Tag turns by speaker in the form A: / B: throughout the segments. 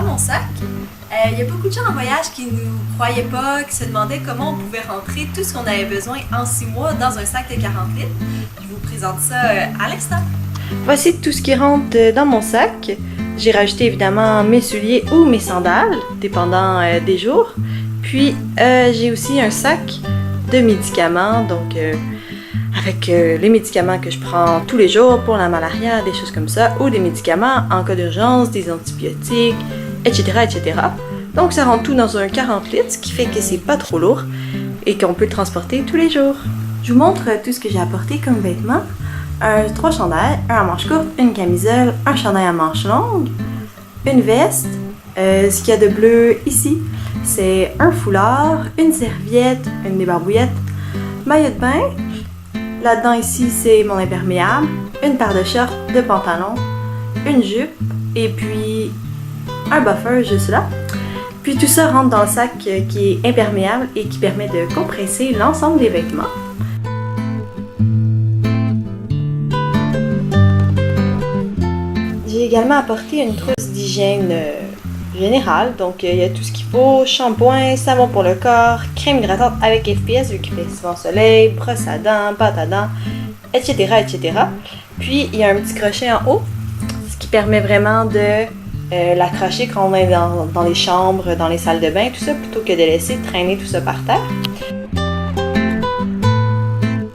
A: dans mon sac, il y a beaucoup de gens en voyage qui ne croyaient pas, qui se demandaient comment on pouvait rentrer tout ce qu'on avait besoin en 6 mois dans un sac de 40 litres. Je vous présente ça à l'instant.
B: Voici tout ce qui rentre dans mon sac. J'ai rajouté évidemment mes souliers ou mes sandales, dépendant des jours. Puis j'ai aussi un sac de médicaments, donc avec les médicaments que je prends tous les jours pour la malaria, des choses comme ça, ou des médicaments en cas d'urgence, des antibiotiques, etc., etc. Donc ça rentre tout dans un 40 litres, ce qui fait que c'est pas trop lourd et qu'on peut le transporter tous les jours. Je vous montre tout ce que j'ai apporté comme vêtements. 3 chandails, un à manches courtes, une camisole, un chandail à manches longues, une veste, ce qu'il y a de bleu ici, c'est un foulard, une serviette, une débarbouillette, maillot de bain. Là-dedans ici, c'est mon imperméable, une paire de shorts, de pantalons, une jupe et puis un buffer juste là. Puis tout ça rentre dans le sac qui est imperméable et qui permet de compresser l'ensemble des vêtements. J'ai également apporté une trousse d'hygiène générale, donc il y a tout ce qu'il faut, shampoing, savon pour le corps, crème hydratante avec FPS vu qu'il fait souvent soleil, brosse à dents, pâte à dents, etc., etc. Puis il y a un petit crochet en haut, ce qui permet vraiment de l'accrocher quand on est dans les chambres, dans les salles de bain, tout ça, plutôt que de laisser traîner tout ça par terre.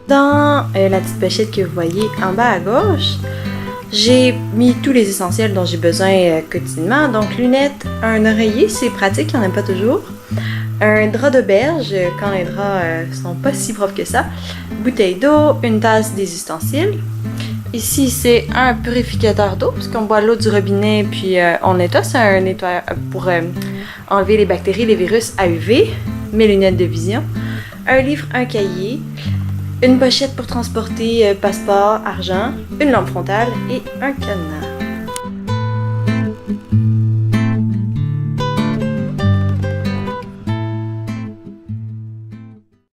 B: Dans la petite pochette que vous voyez en bas à gauche, j'ai mis tous les essentiels dont j'ai besoin quotidiennement. Donc lunettes, un oreiller, c'est pratique, il n'y en a pas toujours. Un drap d'auberge quand les draps sont pas si propres que ça. Bouteille d'eau, une tasse, des ustensiles. Ici, c'est un purificateur d'eau, parce qu'on boit l'eau du robinet puis on nettoie. C'est un nettoyeur pour enlever les bactéries, les virus à UV. Mes lunettes de vision. Un livre, un cahier. Une pochette pour transporter passeport, argent, une lampe frontale et un cadenas.